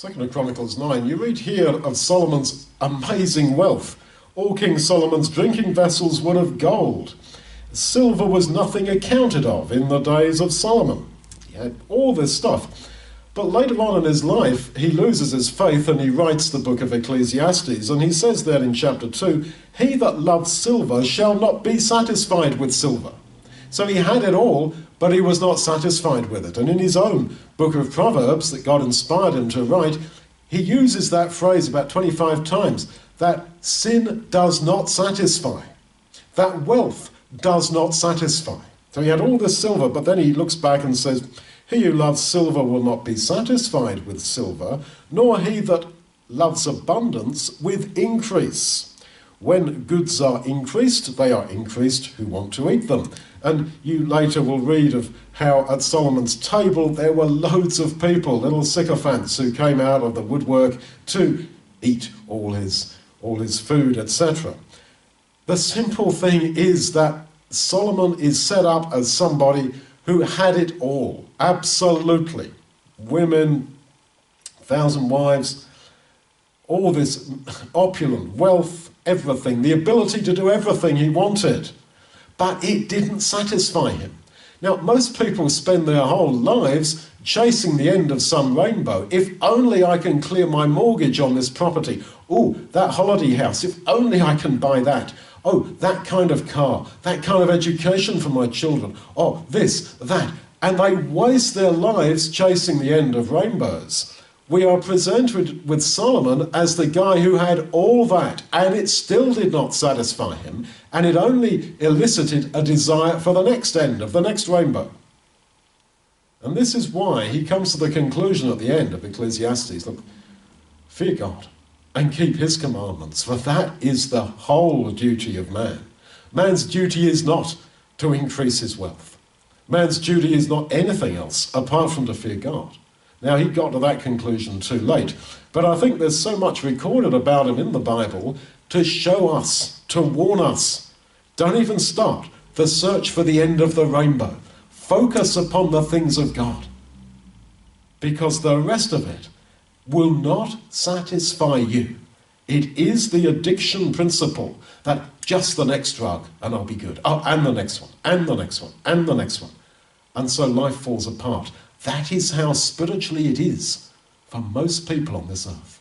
2 Chronicles 9, you read here of Solomon's amazing wealth. All King Solomon's drinking vessels were of gold. Silver was nothing accounted of in the days of Solomon. He had all this stuff. But later on in his life, he loses his faith and he writes the book of Ecclesiastes. And he says there in chapter 2, "He that loves silver shall not be satisfied with silver." So he had it all, but he was not satisfied with it. And in his own book of Proverbs that God inspired him to write, he uses that phrase about 25 times, that sin does not satisfy, that wealth does not satisfy. So he had all this silver, but then he looks back and says, "He who loves silver will not be satisfied with silver, nor he that loves abundance with increase." When goods are increased, they are increased who want to eat them. And you later will read of how at Solomon's table there were loads of people, little sycophants who came out of the woodwork to eat all his food, etc. The simple thing is that Solomon is set up as somebody who had it all, absolutely. Women, 1,000 wives, all this opulent wealth, everything, the ability to do everything he wanted. But it didn't satisfy him. Now, most people spend their whole lives chasing the end of some rainbow. If only I can clear my mortgage on this property. Oh, that holiday house, if only I can buy that. Oh, that kind of car, that kind of education for my children. Oh, this, that. And they waste their lives chasing the end of rainbows. We are presented with Solomon as the guy who had all that, and it still did not satisfy him, and it only elicited a desire for the next end of the next rainbow. And this is why he comes to the conclusion at the end of Ecclesiastes, look, fear God and keep his commandments, for that is the whole duty of man. Man's duty is not to increase his wealth. Man's duty is not anything else apart from to fear God. Now, he got to that conclusion too late, but I think there's so much recorded about him in the Bible to show us, to warn us. Don't even start the search for the end of the rainbow. Focus upon the things of God, because the rest of it will not satisfy you. It is the addiction principle that just the next drug and I'll be good. Oh, and the next one, and the next one, and the next one. And so life falls apart. That is how spiritually it is for most people on this earth.